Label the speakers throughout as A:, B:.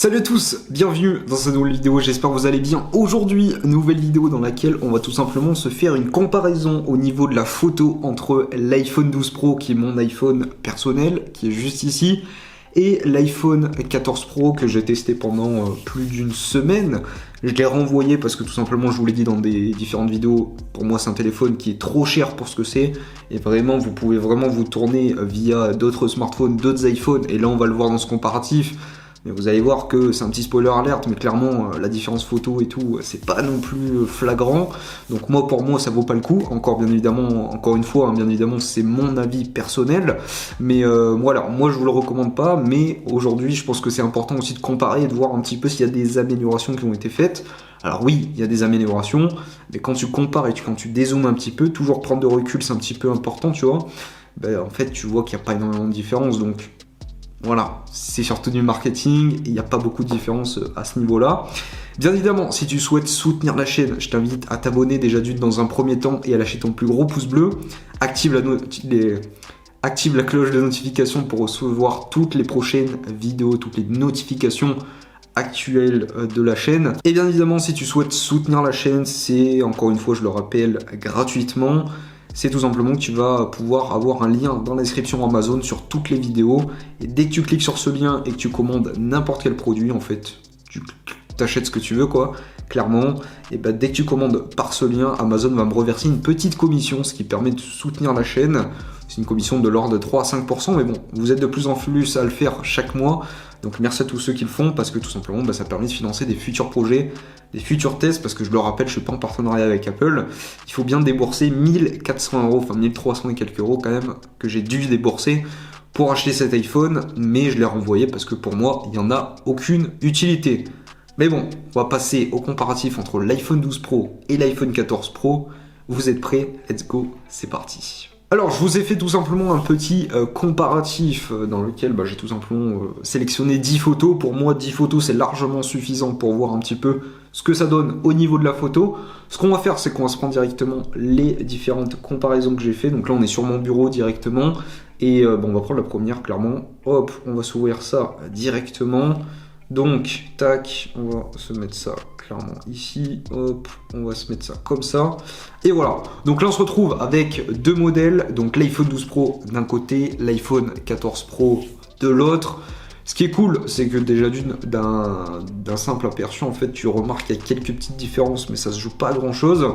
A: Salut à tous, bienvenue dans cette nouvelle vidéo, j'espère que vous allez bien. Aujourd'hui, nouvelle vidéo dans laquelle on va tout simplement se faire une comparaison au niveau de la photo entre l'iPhone 12 Pro, qui est mon iPhone personnel, qui est juste ici, et l'iPhone 14 Pro que j'ai testé pendant plus d'une semaine. Je l'ai renvoyé parce que tout simplement, je vous l'ai dit dans des différentes vidéos, pour moi c'est un téléphone qui est trop cher pour ce que c'est, et vraiment vous pouvez vraiment vous tourner via d'autres smartphones, d'autres iPhones, et là on va le voir dans ce comparatif. Mais vous allez voir que c'est un petit spoiler alert, mais clairement la différence photo et tout, c'est pas non plus flagrant. Donc pour moi, ça vaut pas le coup. Encore une fois, bien évidemment, c'est mon avis personnel. Mais voilà, moi je vous le recommande pas. Mais aujourd'hui, je pense que c'est important aussi de comparer et de voir un petit peu s'il y a des améliorations qui ont été faites. Alors oui, il y a des améliorations, mais quand tu compares et quand tu dézoomes un petit peu, toujours prendre de recul, c'est un petit peu important, tu vois. Ben, en fait, tu vois qu'il n'y a pas énormément de différence, donc voilà, c'est surtout du marketing, et il n'y a pas beaucoup de différence à ce niveau-là. Bien évidemment, si tu souhaites soutenir la chaîne, je t'invite à t'abonner déjà dans un premier temps et à lâcher ton plus gros pouce bleu. Active la cloche de notification pour recevoir toutes les prochaines vidéos, toutes les notifications actuelles de la chaîne. Et bien évidemment, si tu souhaites soutenir la chaîne, c'est, encore une fois, je le rappelle, gratuitement. C'est tout simplement que tu vas pouvoir avoir un lien dans la description Amazon sur toutes les vidéos. Et dès que tu cliques sur ce lien et que tu commandes n'importe quel produit, en fait, tu t'achètes ce que tu veux, quoi, clairement. Et bah, dès que tu commandes par ce lien, Amazon va me reverser une petite commission, ce qui permet de soutenir la chaîne. C'est une commission de l'ordre de 3 à 5%, mais bon, vous êtes de plus en plus à le faire chaque mois. Donc merci à tous ceux qui le font, parce que tout simplement, bah, ça permet de financer des futurs projets, des futurs tests, parce que je le rappelle, je suis pas en partenariat avec Apple. Il faut bien débourser 1400 €, enfin 1300 et quelques euros quand même, que j'ai dû débourser pour acheter cet iPhone, mais je l'ai renvoyé parce que pour moi, il n'y en a aucune utilité. Mais bon, on va passer au comparatif entre l'iPhone 12 Pro et l'iPhone 14 Pro. Vous êtes prêts? Let's go, c'est parti. Alors, je vous ai fait tout simplement un petit comparatif dans lequel j'ai tout simplement sélectionné 10 photos. Pour moi, 10 photos, c'est largement suffisant pour voir un petit peu ce que ça donne au niveau de la photo. Ce qu'on va faire, c'est qu'on va se prendre directement les différentes comparaisons que j'ai fait. Donc là, on est sur mon bureau directement. Et on va prendre la première, clairement. Hop, on va s'ouvrir ça directement. Donc, tac, on va se mettre ça clairement ici, hop, on va se mettre ça comme ça, et voilà. Donc là, on se retrouve avec deux modèles, donc l'iPhone 12 Pro d'un côté, l'iPhone 14 Pro de l'autre. Ce qui est cool, c'est que déjà d'un simple aperçu, en fait, tu remarques qu'il y a quelques petites différences, mais ça se joue pas à grand chose.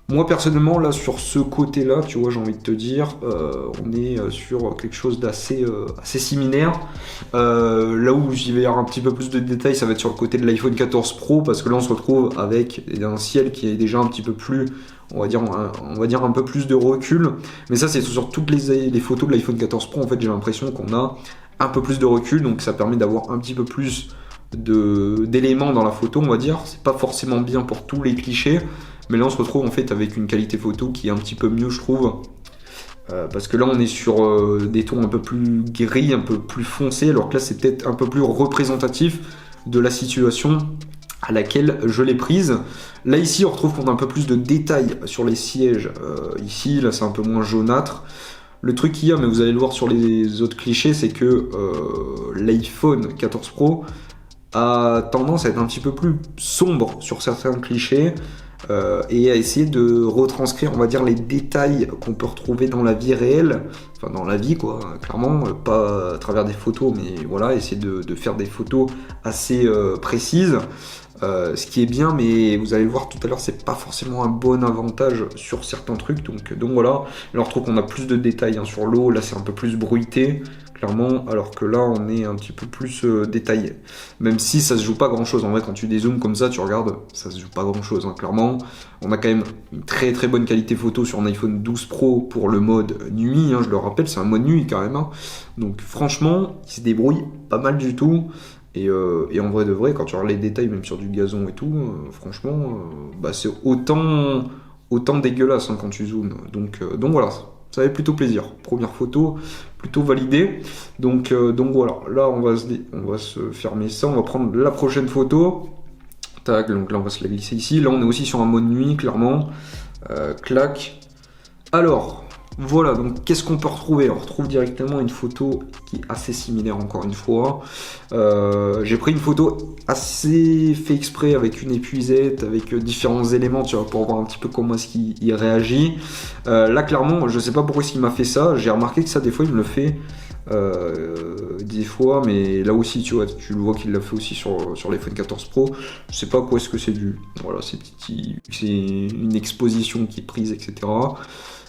A: Moi personnellement, là sur ce côté-là, tu vois, j'ai envie de te dire, on est sur quelque chose d'assez assez similaire. Là où j'y vais avoir un petit peu plus de détails, ça va être sur le côté de l'iPhone 14 Pro, parce que là on se retrouve avec un ciel qui est déjà un petit peu plus, on va dire un peu plus de recul. Mais ça, c'est sur toutes les photos de l'iPhone 14 Pro, en fait, j'ai l'impression qu'on a un peu plus de recul, donc ça permet d'avoir un petit peu plus d'éléments dans la photo, on va dire. C'est pas forcément bien pour tous les clichés. Mais là on se retrouve en fait avec une qualité photo qui est un petit peu mieux, je trouve, parce que là on est sur des tons un peu plus gris, un peu plus foncés, alors que là c'est peut-être un peu plus représentatif de la situation à laquelle je l'ai prise. Là ici on retrouve qu'on a un peu plus de détails sur les sièges, ici là c'est un peu moins jaunâtre. Le truc qu'il y a, mais vous allez le voir sur les autres clichés, c'est que l'iPhone 14 Pro a tendance à être un petit peu plus sombre sur certains clichés, et à essayer de retranscrire, on va dire, les détails qu'on peut retrouver dans la vie réelle, enfin dans la vie quoi, clairement, pas à travers des photos, mais voilà, essayer de faire des photos assez précises, ce qui est bien, mais vous allez le voir tout à l'heure, c'est pas forcément un bon avantage sur certains trucs, donc voilà. Là on retrouve qu'on a plus de détails sur l'eau, là c'est un peu plus bruité, clairement, alors que là on est un petit peu plus détaillé, même si ça se joue pas grand chose. En vrai, quand tu dézoomes comme ça, tu regardes, ça se joue pas grand chose, clairement. On a quand même une très très bonne qualité photo sur un iPhone 12 Pro pour le mode nuit, je le rappelle, c'est un mode nuit carrément, donc franchement il se débrouille pas mal du tout. Et en vrai de vrai, quand tu regardes les détails, même sur du gazon et tout, franchement, c'est autant dégueulasse quand tu zoomes, donc voilà. Ça fait plutôt plaisir. Première photo, plutôt validée. Donc voilà, là on va se fermer ça. On va prendre la prochaine photo. Tac, donc là on va se la glisser ici. Là on est aussi sur un mode nuit, clairement. Clac. Alors, Voilà, donc qu'est-ce qu'on peut retrouver? On retrouve directement une photo qui est assez similaire encore une fois. J'ai pris une photo assez fait exprès avec une épuisette, avec différents éléments, tu vois, pour voir un petit peu comment est-ce qu'il réagit. Là, clairement, je sais pas pourquoi il m'a fait ça. J'ai remarqué que ça, des fois, il me le fait. Des fois, mais là aussi, tu vois, tu le vois qu'il l'a fait aussi sur l'iPhone 14 Pro. Je sais pas à quoi est-ce que c'est dû. Voilà, c'est une exposition qui est prise, etc.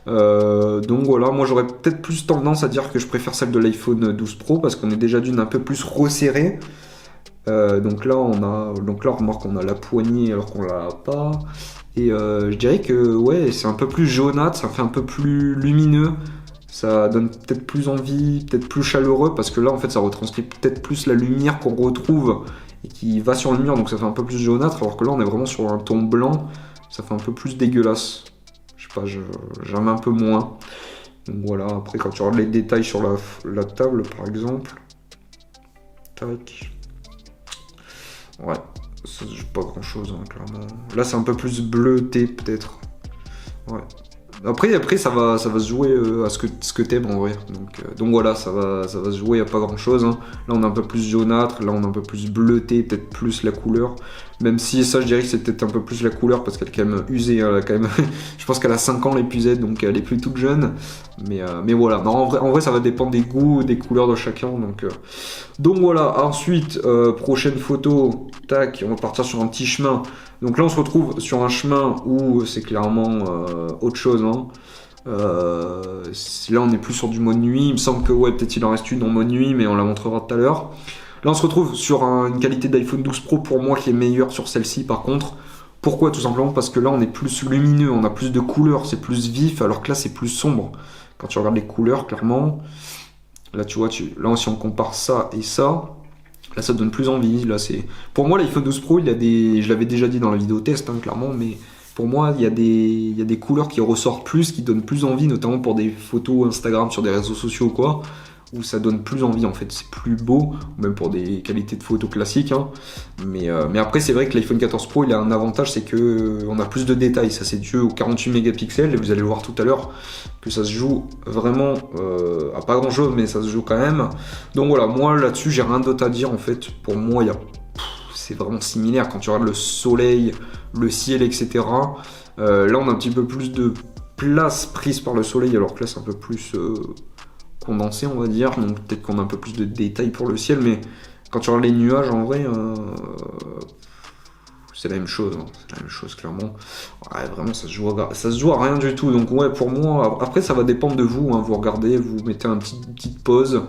A: Donc voilà, moi j'aurais peut-être plus tendance à dire que je préfère celle de l'iPhone 12 Pro parce qu'on est déjà d'une un peu plus resserré. Donc là remarque on a la poignée alors qu'on l'a pas. Et je dirais que ouais, c'est un peu plus jaunâtre, ça fait un peu plus lumineux. Ça donne peut-être plus envie, peut-être plus chaleureux parce que là en fait ça retranscrit peut-être plus la lumière qu'on retrouve et qui va sur le mur, donc ça fait un peu plus jaunâtre, alors que là on est vraiment sur un ton blanc, ça fait un peu plus dégueulasse. Je sais pas, j'aime un peu moins. Donc voilà, après quand tu regardes les détails sur la table par exemple, tac, ouais, ça se joue pas grand chose hein, clairement. Là c'est un peu plus bleuté peut-être, ouais. Après ça va se jouer à ce que t'aimes en vrai. Donc voilà, ça va se jouer à pas grand chose. Hein. Là on est un peu plus jaunâtre, là on est un peu plus bleuté, peut-être plus la couleur. Même si ça je dirais que c'est peut-être un peu plus la couleur parce qu'elle est quand même usée. Hein, elle a quand même je pense qu'elle a 5 ans l'épuisette, donc elle est plus toute jeune. Mais voilà, non, en vrai ça va dépendre des goûts, des couleurs de chacun. Donc voilà, ensuite, prochaine photo, tac, on va partir sur un petit chemin. Donc là on se retrouve sur un chemin où c'est clairement autre chose. Hein. Là on est plus sur du mode nuit, il me semble que ouais peut-être il en reste une en mode nuit mais on la montrera tout à l'heure. Là on se retrouve sur une qualité d'iPhone 12 Pro pour moi qui est meilleure sur celle-ci par contre. Pourquoi? Tout simplement parce que là on est plus lumineux, on a plus de couleurs, c'est plus vif alors que là c'est plus sombre. Quand tu regardes les couleurs clairement, là tu vois, là si on compare ça et ça, là ça donne plus envie. Là, pour moi l'iPhone 12 Pro je l'avais déjà dit dans la vidéo test hein, clairement, mais pour moi il y a des couleurs qui ressortent plus, qui donnent plus envie, notamment pour des photos Instagram sur des réseaux sociaux quoi, où ça donne plus envie en fait, c'est plus beau, même pour des qualités de photos classiques. Hein. Mais après c'est vrai que l'iPhone 14 Pro il a un avantage, c'est que on a plus de détails, ça c'est dû aux 48 mégapixels, et vous allez le voir tout à l'heure que ça se joue vraiment à pas grand chose, mais ça se joue quand même. Donc voilà, moi là-dessus j'ai rien d'autre à dire en fait, pour moi c'est vraiment similaire quand tu regardes le soleil, le ciel, etc. Là on a un petit peu plus de place prise par le soleil, alors que là c'est un peu plus condensé on va dire, donc peut-être qu'on a un peu plus de détails pour le ciel, mais quand tu regardes les nuages en vrai c'est la même chose, hein. C'est la même chose clairement. Ouais, vraiment ça se joue à rien du tout, donc ouais pour moi, après ça va dépendre de vous, hein. Vous regardez, vous mettez une petite pause,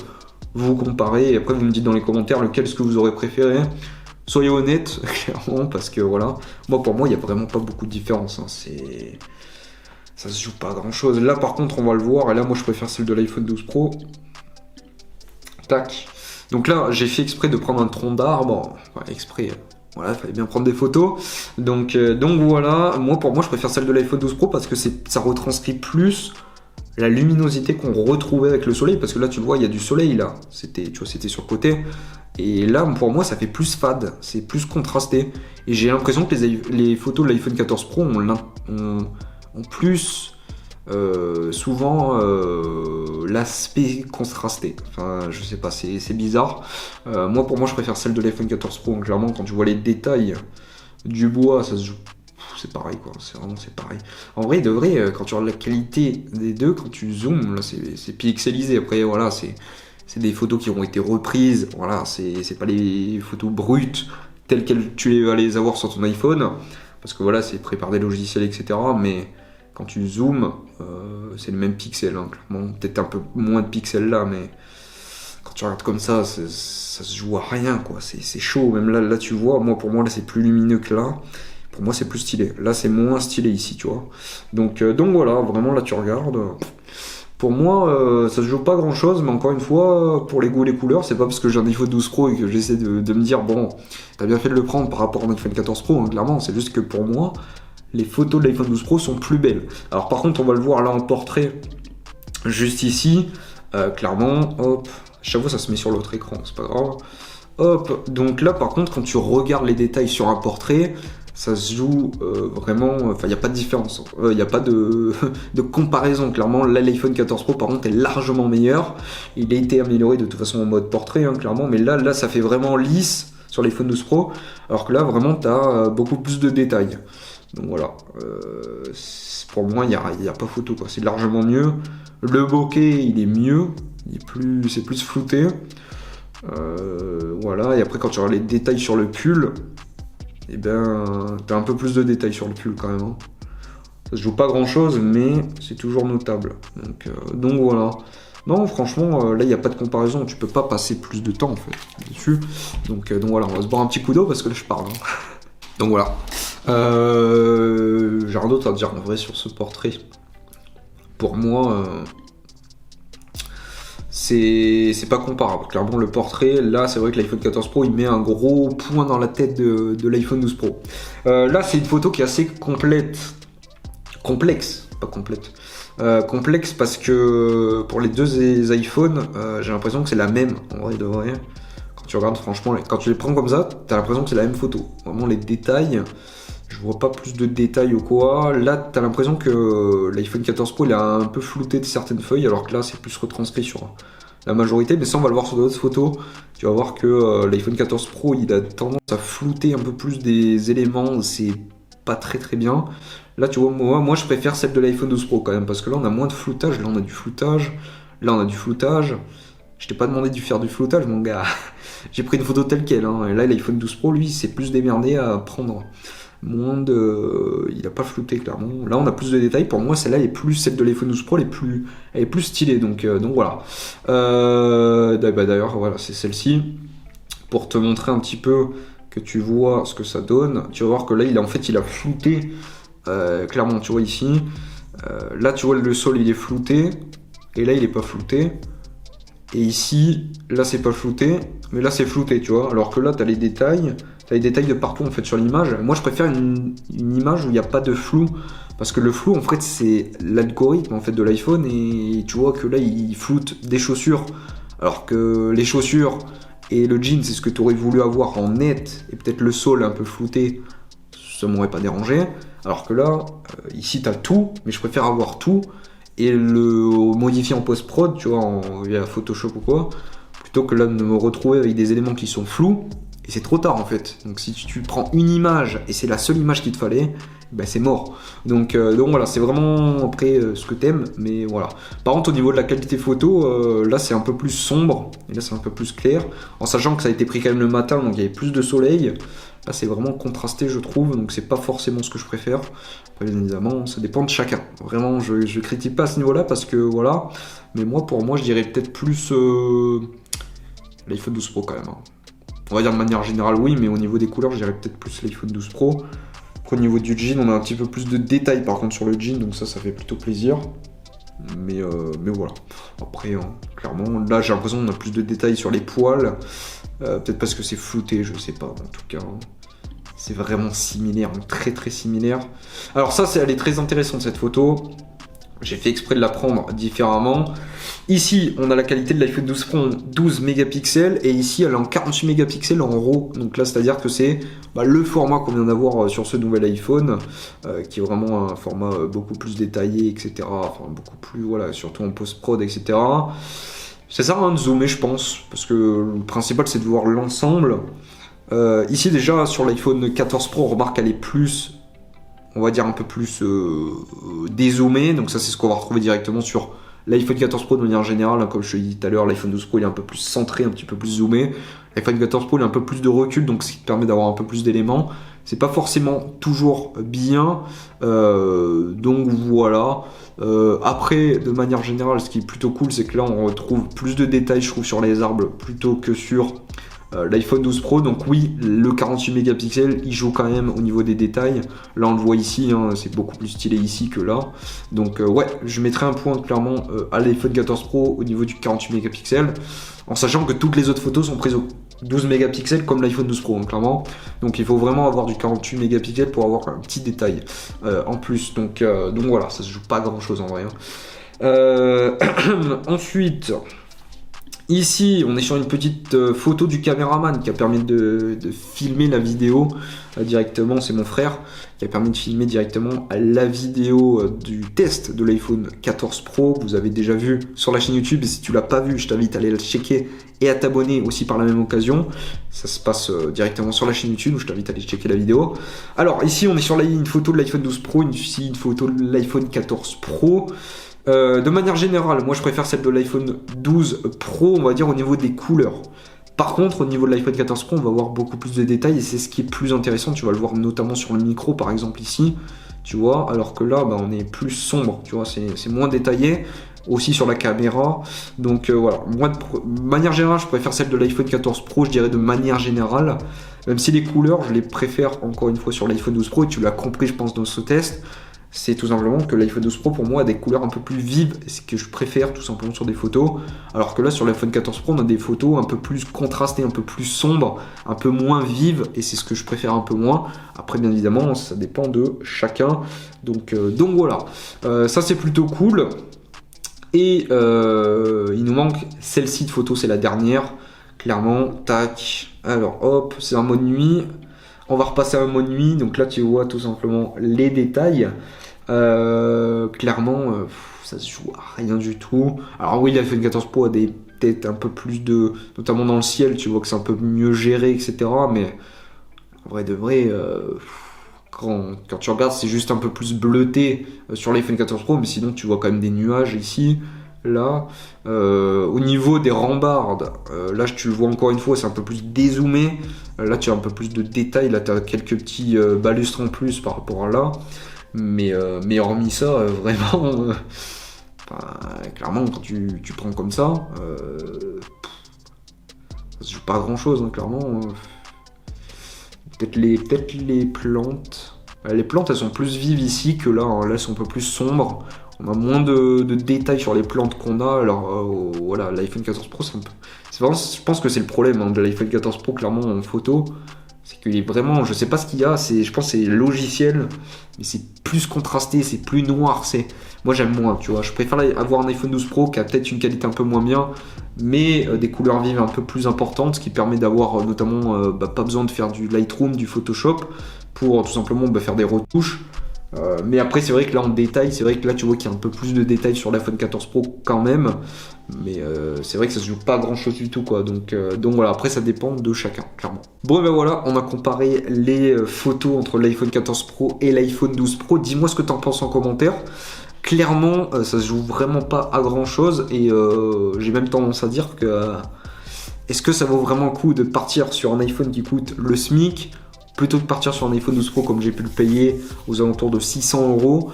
A: vous comparez, et après vous me dites dans les commentaires lequel est-ce que vous aurez préféré. Soyez honnête, clairement, parce que voilà, pour moi il n'y a vraiment pas beaucoup de différence, hein. Ça se joue pas grand chose. Là par contre on va le voir, et là moi je préfère celle de l'iPhone 12 Pro. Tac. Donc là j'ai fait exprès de prendre un tronc d'arbre, enfin, exprès, voilà, il fallait bien prendre des photos. Donc voilà, pour moi je préfère celle de l'iPhone 12 Pro parce que ça retranscrit plus la luminosité qu'on retrouvait avec le soleil, parce que là tu le vois il y a du soleil là, c'était sur le côté. Et là, pour moi, ça fait plus fade, c'est plus contrasté. Et j'ai l'impression que les photos de l'iPhone 14 Pro ont plus souvent l'aspect contrasté. Enfin, je sais pas, c'est bizarre. Pour moi, je préfère celle de l'iPhone 14 Pro. Donc, clairement, quand tu vois les détails du bois, ça se joue. C'est pareil, quoi. C'est pareil. En vrai, de vrai, quand tu regardes la qualité des deux, quand tu zoomes, là, c'est pixelisé. Après, voilà, c'est des photos qui ont été reprises, voilà, c'est pas les photos brutes telles que tu vas les avoir sur ton iPhone, parce que voilà, c'est pris par des logiciels, etc. Mais quand tu zoomes, c'est le même pixel, hein, clairement. Peut-être un peu moins de pixels là, mais quand tu regardes comme ça se joue à rien, quoi. C'est chaud, même là tu vois, pour moi là c'est plus lumineux que là. Pour moi c'est plus stylé. Là c'est moins stylé ici, tu vois. Donc voilà, vraiment là tu regardes. Pour moi, ça se joue pas grand chose, mais encore une fois, pour les goûts et les couleurs, c'est pas parce que j'ai un iPhone 12 Pro et que j'essaie de me dire, bon, t'as bien fait de le prendre par rapport à un iPhone 14 Pro, hein, clairement, c'est juste que pour moi, les photos de l'iPhone 12 Pro sont plus belles. Alors par contre, on va le voir là en portrait, juste ici, clairement, hop, chaque fois ça se met sur l'autre écran, c'est pas grave. Hop, donc là par contre, quand tu regardes les détails sur un portrait, ça se joue vraiment, enfin il n'y a pas de différence, il n'y a pas de, de comparaison, clairement. Là l'iPhone 14 Pro par contre est largement meilleur, il a été amélioré de toute façon en mode portrait, hein, clairement, mais là ça fait vraiment lisse sur l'iPhone 12 Pro, alors que là vraiment tu as beaucoup plus de détails. Donc voilà, pour moi il n'y a pas photo, quoi. C'est largement mieux. Le bokeh il est mieux, c'est plus flouté. Voilà, et après quand tu regardes les détails sur le pull, et ben t'as un peu plus de détails sur le pull quand même, hein. Ça se joue pas grand chose, mais c'est toujours notable. Donc voilà. Non, franchement, là il n'y a pas de comparaison, tu peux pas passer plus de temps en fait dessus. Donc voilà, on va se boire un petit coup d'eau parce que là je parle, hein. Donc voilà. J'ai rien d'autre à dire en vrai sur ce portrait. Pour moi, c'est pas comparable. Clairement, le portrait, là, c'est vrai que l'iPhone 14 Pro, il met un gros point dans la tête de l'iPhone 12 Pro. Là, c'est une photo qui est assez complexe, pas complète. Complexe parce que pour les deux iPhones, j'ai l'impression que c'est la même, en vrai de vrai. Quand tu regardes, franchement, quand tu les prends comme ça, t'as l'impression que c'est la même photo. Vraiment, les détails, je vois pas plus de détails ou quoi. Là, t'as l'impression que l'iPhone 14 Pro, il a un peu flouté de certaines feuilles, alors que là, c'est plus retranscrit sur la majorité. Mais ça, on va le voir sur d'autres photos. Tu vas voir que l'iPhone 14 Pro, il a tendance à flouter un peu plus des éléments où c'est pas très très bien. Là, tu vois, moi, je préfère celle de l'iPhone 12 Pro quand même, parce que là, on a moins de floutage. Là, on a du floutage. Là, on a du floutage. Je t'ai pas demandé de faire du floutage, mon gars. J'ai pris une photo telle quelle, hein. Et là, l'iPhone 12 Pro, lui, il s'est plus démerdé à prendre il a pas flouté, clairement. Là, on a plus de détails. Pour moi, celle-là est plus celle de l'iPhone 12 Pro, elle est plus stylée. Donc voilà. D'ailleurs, voilà, c'est celle-ci. Pour te montrer un petit peu que tu vois ce que ça donne, tu vas voir que là, il a flouté. Clairement, tu vois ici. Là, tu vois, le sol, il est flouté. Et là, il est pas flouté. Et ici, là, c'est pas flouté. Mais là, c'est flouté, tu vois. Alors que là, t'as les détails. T'as les détails de partout, en fait, sur l'image. Moi, je préfère une image où il n'y a pas de flou. Parce que le flou, en fait, c'est l'algorithme, en fait, de l'iPhone. Et tu vois que là, il floute des chaussures. Alors que les chaussures et le jean, c'est ce que tu aurais voulu avoir en net. Et peut-être le sol un peu flouté. Ça m'aurait pas dérangé. Alors que là, ici, t'as tout. Mais je préfère avoir tout. Et le modifier en post-prod, tu vois, via Photoshop ou quoi. Plutôt que là, de me retrouver avec des éléments qui sont flous. Et c'est trop tard en fait. Donc si tu prends une image et c'est la seule image qu'il te fallait, ben c'est mort. Donc voilà, c'est vraiment après ce que t'aimes, mais voilà. Par contre au niveau de la qualité photo, là c'est un peu plus sombre, et là c'est un peu plus clair. En sachant que ça a été pris quand même le matin, donc il y avait plus de soleil. Là c'est vraiment contrasté je trouve, donc c'est pas forcément ce que je préfère. Après, bien évidemment, ça dépend de chacun. Vraiment, je critique pas à ce niveau-là parce que voilà. Mais moi, pour moi, je dirais peut-être plus l'iPhone 12 Pro quand même, hein. On va dire de manière générale oui, mais au niveau des couleurs, je dirais peut-être plus l'iPhone 12 Pro. Après, au niveau du jean, on a un petit peu plus de détails par contre sur le jean, donc ça fait plutôt plaisir. Mais voilà. Après, hein, clairement, là j'ai l'impression qu'on a plus de détails sur les poils. Peut-être parce que c'est flouté, je sais pas. En tout cas, hein, c'est vraiment similaire, très très similaire. Alors ça, elle est très intéressante cette photo. J'ai fait exprès de la prendre différemment. Ici, on a la qualité de l'iPhone 12 Pro 12 mégapixels et ici, elle est en 48 mégapixels en RAW. Donc là, c'est-à-dire que c'est le format qu'on vient d'avoir sur ce nouvel iPhone, qui est vraiment un format beaucoup plus détaillé, etc. Enfin, beaucoup plus, voilà, surtout en post-prod, etc. Ça sert à rien de zoomer, je pense, parce que le principal, c'est de voir l'ensemble. Ici, déjà, sur l'iPhone 14 Pro, on remarque qu'elle est plus, on va dire un peu plus dézoomé, donc ça c'est ce qu'on va retrouver directement sur l'iPhone 14 Pro de manière générale, hein, comme je te l'ai dit tout à l'heure, l'iPhone 12 Pro il est un peu plus centré, un petit peu plus zoomé, l'iPhone 14 Pro il a un peu plus de recul, donc ce qui te permet d'avoir un peu plus d'éléments, c'est pas forcément toujours bien, donc voilà. Après, de manière générale, ce qui est plutôt cool, c'est que là on retrouve plus de détails, je trouve, sur les arbres plutôt que sur l'iPhone 12 Pro. Donc oui, le 48 mégapixels il joue quand même au niveau des détails. Là on le voit ici, hein, c'est beaucoup plus stylé ici que là. Donc ouais, je mettrai un point clairement à l'iPhone 14 Pro au niveau du 48 mégapixels, en sachant que toutes les autres photos sont prises au 12 mégapixels comme l'iPhone 12 Pro, hein, clairement. Donc il faut vraiment avoir du 48 mégapixels pour avoir un petit détail en plus. Donc voilà, ça se joue pas grand chose en vrai, hein. Ensuite, Ici, on est sur une petite photo du caméraman qui a permis de filmer la vidéo directement. C'est mon frère qui a permis de filmer directement la vidéo du test de l'iPhone 14 Pro. Vous avez déjà vu sur la chaîne YouTube. Et si tu l'as pas vu, je t'invite à aller le checker et à t'abonner aussi par la même occasion. Ça se passe directement sur la chaîne YouTube. Je t'invite à aller checker la vidéo. Alors ici, on est sur une photo de l'iPhone 12 Pro, ici une photo de l'iPhone 14 Pro. De manière générale, moi je préfère celle de l'iPhone 12 Pro, on va dire au niveau des couleurs. Par contre, au niveau de l'iPhone 14 Pro, on va voir beaucoup plus de détails et c'est ce qui est plus intéressant. Tu vas le voir notamment sur le micro, par exemple ici, tu vois, alors que là, on est plus sombre, tu vois, c'est moins détaillé. Aussi sur la caméra. Donc voilà, moi de manière générale, je préfère celle de l'iPhone 14 Pro, je dirais de manière générale. Même si les couleurs, je les préfère encore une fois sur l'iPhone 12 Pro et tu l'as compris, je pense, dans ce test. C'est tout simplement que l'iPhone 12 Pro pour moi a des couleurs un peu plus vives, et c'est ce que je préfère tout simplement sur des photos, alors que là sur l'iPhone 14 Pro on a des photos un peu plus contrastées, un peu plus sombres, un peu moins vives, et c'est ce que je préfère un peu moins. Après bien évidemment ça dépend de chacun, donc voilà, ça c'est plutôt cool. Et il nous manque celle-ci de photo, c'est la dernière, clairement, tac, alors hop, c'est un mode nuit. On va repasser à un mode nuit, donc là tu vois tout simplement les détails. Clairement, ça se joue à rien du tout. Alors oui, l'iPhone 14 Pro a des têtes un peu plus de... Notamment dans le ciel, tu vois que c'est un peu mieux géré, etc. Mais en vrai de vrai, quand tu regardes, c'est juste un peu plus bleuté sur l'iPhone 14 Pro. Mais sinon, tu vois quand même des nuages ici. Là, au niveau des rambardes, là tu le vois encore une fois, c'est un peu plus dézoomé. Là tu as un peu plus de détails, là tu as quelques petits balustres en plus par rapport à là. Mais hormis ça, vraiment, clairement quand tu prends comme ça, ça se joue pas à grand chose, hein, clairement. Peut-être les plantes. Les plantes elles sont plus vives ici que là, hein. Là elles sont un peu plus sombres. On a moins de détails sur les plantes qu'on a. Alors voilà, l'iPhone 14 Pro, c'est vraiment, je pense que c'est le problème de l'iPhone 14 Pro, clairement en photo. C'est qu'il est vraiment, je sais pas ce qu'il y a, je pense que c'est logiciel, mais c'est plus contrasté, c'est plus noir. Moi j'aime moins, tu vois. Je préfère avoir un iPhone 12 Pro qui a peut-être une qualité un peu moins bien, mais des couleurs vives un peu plus importantes, ce qui permet d'avoir notamment pas besoin de faire du Lightroom, du Photoshop, pour tout simplement faire des retouches. Mais après c'est vrai que là en détail, c'est vrai que là tu vois qu'il y a un peu plus de détails sur l'iPhone 14 Pro quand même, mais c'est vrai que ça se joue pas grand chose du tout quoi, donc voilà, après ça dépend de chacun clairement. Bon ben voilà, on a comparé les photos entre l'iPhone 14 Pro et l'iPhone 12 Pro. Dis-moi ce que t'en penses en commentaire. Clairement ça se joue vraiment pas à grand chose, et j'ai même tendance à dire que est-ce que ça vaut vraiment le coup de partir sur un iPhone qui coûte le SMIC plutôt que de partir sur un iPhone 12 Pro comme j'ai pu le payer aux alentours de 600 €,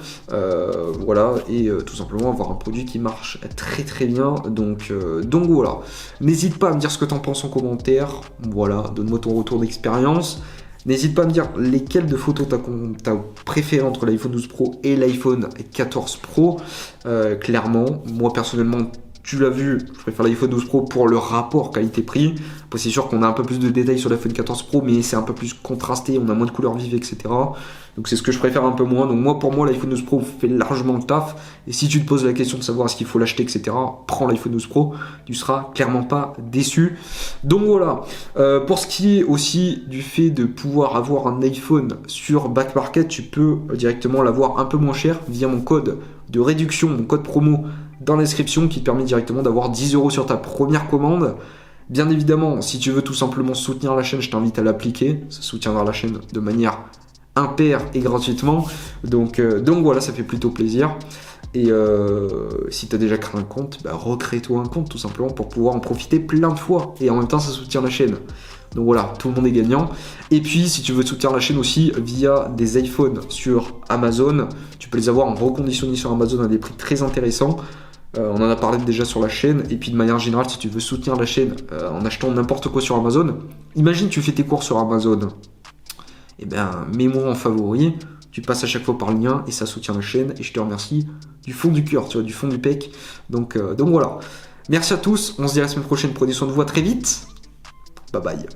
A: voilà, et tout simplement avoir un produit qui marche très très bien, donc voilà. N'hésite pas à me dire ce que tu en penses en commentaire, voilà, donne-moi ton retour d'expérience. N'hésite pas à me dire lesquelles de photos t'as préféré entre l'iPhone 12 Pro et l'iPhone 14 Pro, clairement, moi personnellement, tu l'as vu, je préfère l'iPhone 12 Pro pour le rapport qualité-prix. Après, c'est sûr qu'on a un peu plus de détails sur l'iPhone 14 Pro, mais c'est un peu plus contrasté, on a moins de couleurs vives, etc. Donc c'est ce que je préfère un peu moins. Donc pour moi, l'iPhone 12 Pro fait largement le taf. Et si tu te poses la question de savoir est-ce qu'il faut l'acheter, etc., prends l'iPhone 12 Pro, tu seras clairement pas déçu. Donc voilà. Pour ce qui est aussi du fait de pouvoir avoir un iPhone sur Back Market, tu peux directement l'avoir un peu moins cher via mon code de réduction, mon code promo dans la description qui te permet directement d'avoir 10 € sur ta première commande. Bien évidemment, si tu veux tout simplement soutenir la chaîne, je t'invite à l'appliquer. Ça soutiendra la chaîne de manière impair et gratuitement. Donc voilà, ça fait plutôt plaisir. Et si tu as déjà créé un compte, recrée-toi un compte tout simplement pour pouvoir en profiter plein de fois. Et en même temps, ça soutient la chaîne. Donc voilà, tout le monde est gagnant. Et puis, si tu veux soutenir la chaîne aussi via des iPhones sur Amazon, tu peux les avoir en reconditionné sur Amazon à des prix très intéressants. On en a parlé déjà sur la chaîne. Et puis de manière générale, si tu veux soutenir la chaîne en achetant n'importe quoi sur Amazon, imagine tu fais tes courses sur Amazon. Eh bien, mets-moi en favori. Tu passes à chaque fois par le lien et ça soutient la chaîne. Et je te remercie du fond du cœur, tu vois, du fond du pec. Donc voilà. Merci à tous. On se dit à la semaine prochaine. Prenez soin de vous. À très vite. Bye bye.